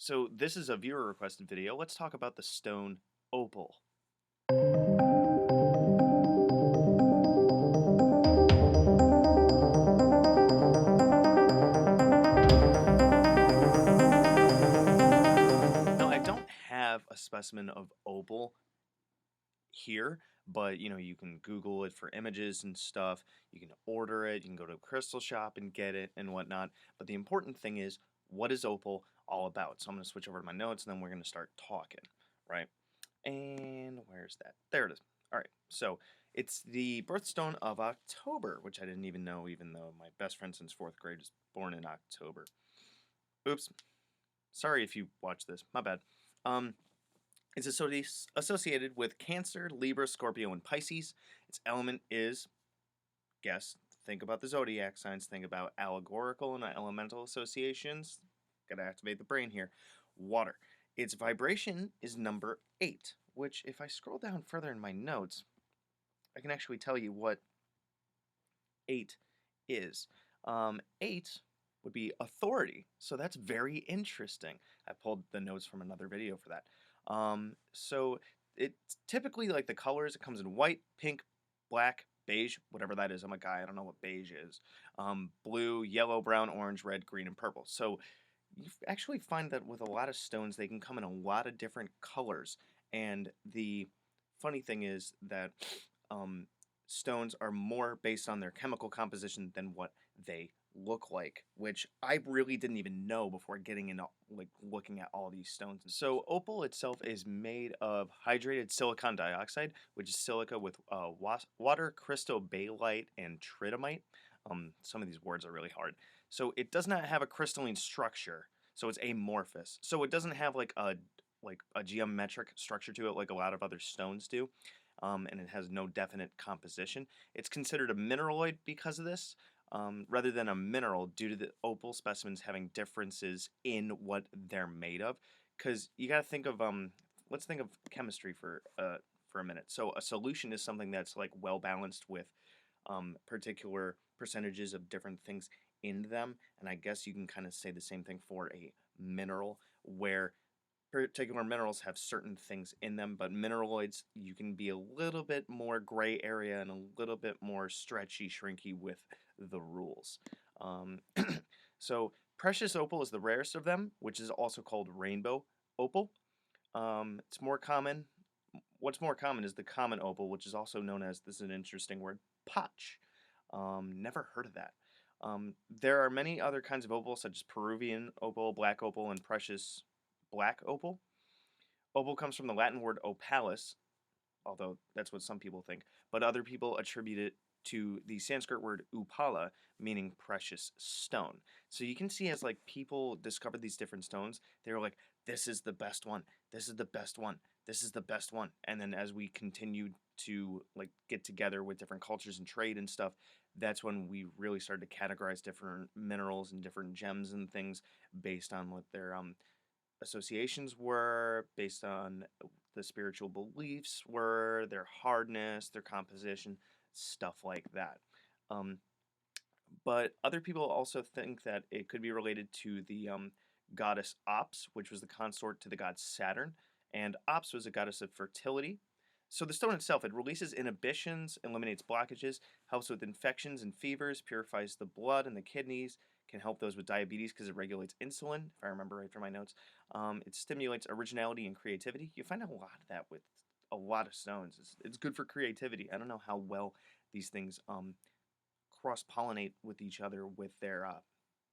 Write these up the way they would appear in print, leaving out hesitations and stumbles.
So this is a viewer requested video. Let's talk about the stone opal. Now I don't have a specimen of opal here, but you can Google it for images and stuff. You can order it, you can go to a crystal shop and get it and whatnot. But the important thing is, what is opal all about? So I'm going to switch over to my notes and then we're going to start talking, right? And where's that? There it is. All right. So it's the birthstone of October, which I didn't even know, even though my best friend since fourth grade was born in October. Oops. Sorry if you watch this. My bad. Um, it's associated with Cancer, Libra, Scorpio, and Pisces. Its element is, guess, think about the zodiac signs, think about allegorical and elemental associations. Gotta activate the brain here. Water. Its vibration is number 8, which, if I scroll down further in my notes, I can actually tell you what 8 is. 8 would be authority, so that's very interesting. I pulled the notes from another video for that. So it's typically like the colors, it comes in white, pink, black, beige, whatever that is. I'm a guy, I don't know what beige is. Blue, yellow, brown, orange, red, green, and purple. So you actually find that with a lot of stones, they can come in a lot of different colors. And the funny thing is that um, stones are more based on their chemical composition than what they look like, which I really didn't even know before getting into like looking at all these stones. So opal itself is made of hydrated silicon dioxide, which is silica with water, crystal baelite, and tridymite. Some of these words are really hard. So it does not have a crystalline structure, so it's amorphous. So it doesn't have like a geometric structure to it like a lot of other stones do. And it has no definite composition. It's considered a mineraloid because of this, rather than a mineral due to the opal specimens having differences in what they're made of. Because you got to think of, let's think of chemistry for a minute. So a solution is something that's like well balanced with particular percentages of different things in them. And I guess you can kind of say the same thing for a mineral, where particular minerals have certain things in them, but mineraloids, you can be a little bit more gray area and a little bit more stretchy, shrinky with the rules. Um, so precious opal is the rarest of them, which is also called rainbow opal. It's more common. What's more common is the common opal, which is also known as, this is an interesting word, potch. Never heard of that. There are many other kinds of opal, such as Peruvian opal, black opal, and precious black opal. Opal comes from the Latin word opalis, although that's what some people think, but other people attribute it to the Sanskrit word upala, meaning precious stone. So you can see as like people discovered these different stones, they were like, this is the best one, this is the best one, this is the best one. And then as we continued to like get together with different cultures and trade and stuff, that's when we really started to categorize different minerals and different gems and things based on what their associations were, based on the spiritual beliefs were, their hardness, their composition, stuff like that. Um, but other people also think that it could be related to the goddess Ops, which was the consort to the god Saturn, and Ops was a goddess of fertility. So the stone itself, it releases inhibitions, eliminates blockages, helps with infections and fevers, purifies the blood and the kidneys, can help those with diabetes because it regulates insulin, if I remember right from my notes. It stimulates originality and creativity. You find a lot of that with a lot of stones. It's good for creativity. I don't know how well these things cross-pollinate with each other with their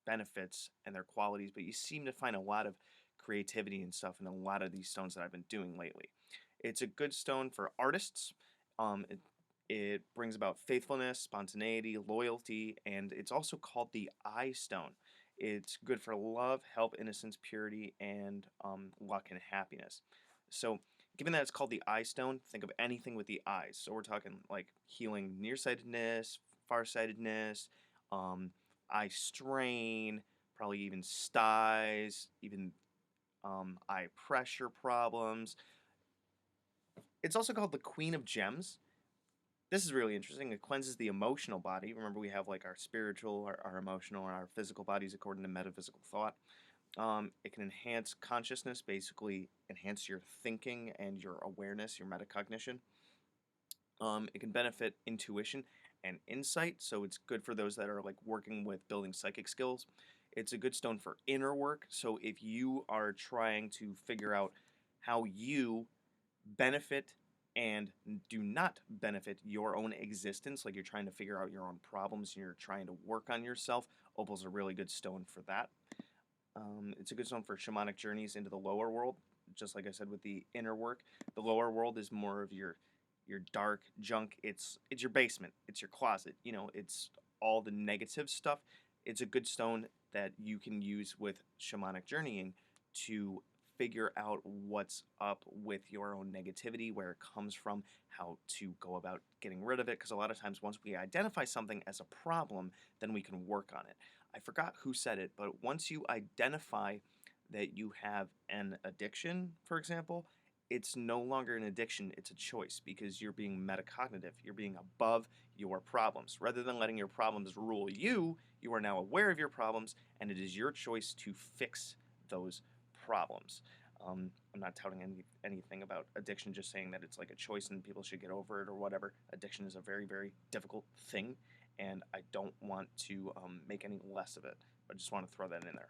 benefits and their qualities, but you seem to find a lot of creativity and stuff in a lot of these stones that I've been doing lately. It's a good stone for artists. It brings about faithfulness, spontaneity, loyalty, and it's also called the eye stone. It's good for love, health, innocence, purity, and luck and happiness. So, given that it's called the eye stone, think of anything with the eyes. So we're talking like healing nearsightedness, farsightedness, um, eye strain, probably even styes, even eye pressure problems. It's also called the Queen of Gems. This is really interesting. It cleanses the emotional body. Remember, we have like our spiritual, our emotional, and our physical bodies according to metaphysical thought. It can enhance consciousness, basically enhance your thinking and your awareness, your metacognition. It can benefit intuition and insight, so it's good for those that are like working with building psychic skills. It's a good stone for inner work, so if you are trying to figure out how you benefit and do not benefit your own existence, like you're trying to figure out your own problems and you're trying to work on yourself, Opal's a really good stone for that. It's a good stone for shamanic journeys into the lower world, just like I said with the inner work. The lower world is more of your dark junk. It's your basement. It's your closet. You know, it's all the negative stuff. It's a good stone that you can use with shamanic journeying to figure out what's up with your own negativity, where it comes from, how to go about getting rid of it. Because a lot of times, once we identify something as a problem, then we can work on it. I forgot who said it, but once you identify that you have an addiction, for example, it's no longer an addiction, it's a choice because you're being metacognitive. You're being above your problems. Rather than letting your problems rule you, you are now aware of your problems and it is your choice to fix those problems. I'm not touting anything about addiction, just saying that it's like a choice and people should get over it or whatever. Addiction is a very, very difficult thing, and I don't want to make any less of it. I just want to throw that in there.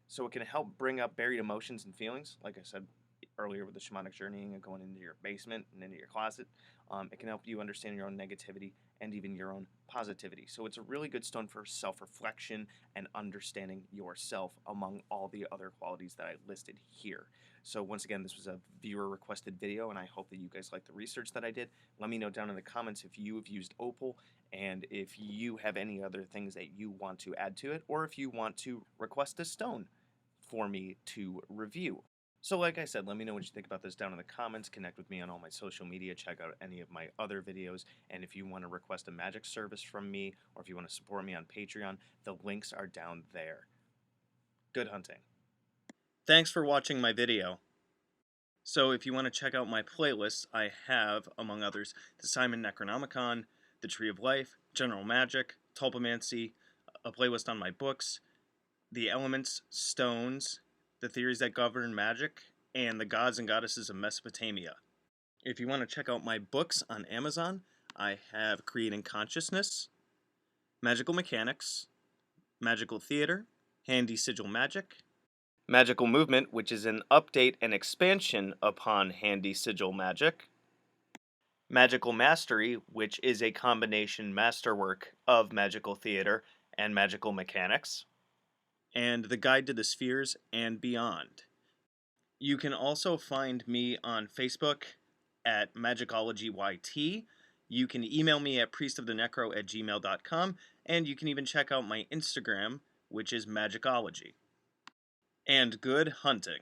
So it can help bring up buried emotions and feelings, like I said earlier with the shamanic journeying and going into your basement and into your closet. It can help you understand your own negativity and even your own positivity. So it's a really good stone for self-reflection and understanding yourself among all the other qualities that I listed here. So once again, this was a viewer requested video and I hope that you guys like the research that I did. Let me know down in the comments if you have used Opal and if you have any other things that you want to add to it, or if you want to request a stone for me to review. So like I said, let me know what you think about this down in the comments. Connect with me on all my social media. Check out any of my other videos. And if you want to request a magic service from me, or if you want to support me on Patreon, the links are down there. Good hunting. Thanks for watching my video. So if you want to check out my playlists, I have, among others, the Simon Necronomicon, the Tree of Life, General Magic, Tulpamancy, a playlist on my books, the elements, stones, the theories that govern magic, and the gods and goddesses of Mesopotamia. If you want to check out my books on Amazon, I have Creating Consciousness, Magical Mechanics, Magical Theater, Handy Sigil Magic, Magical Movement, which is an update and expansion upon Handy Sigil Magic, Magical Mastery, which is a combination masterwork of Magical Theater and Magical Mechanics, and The Guide to the Spheres and Beyond. You can also find me on Facebook at Magickology YT. You can email me at priestofthenecro@gmail.com, and you can even check out my Instagram, which is Magickology. And good hunting.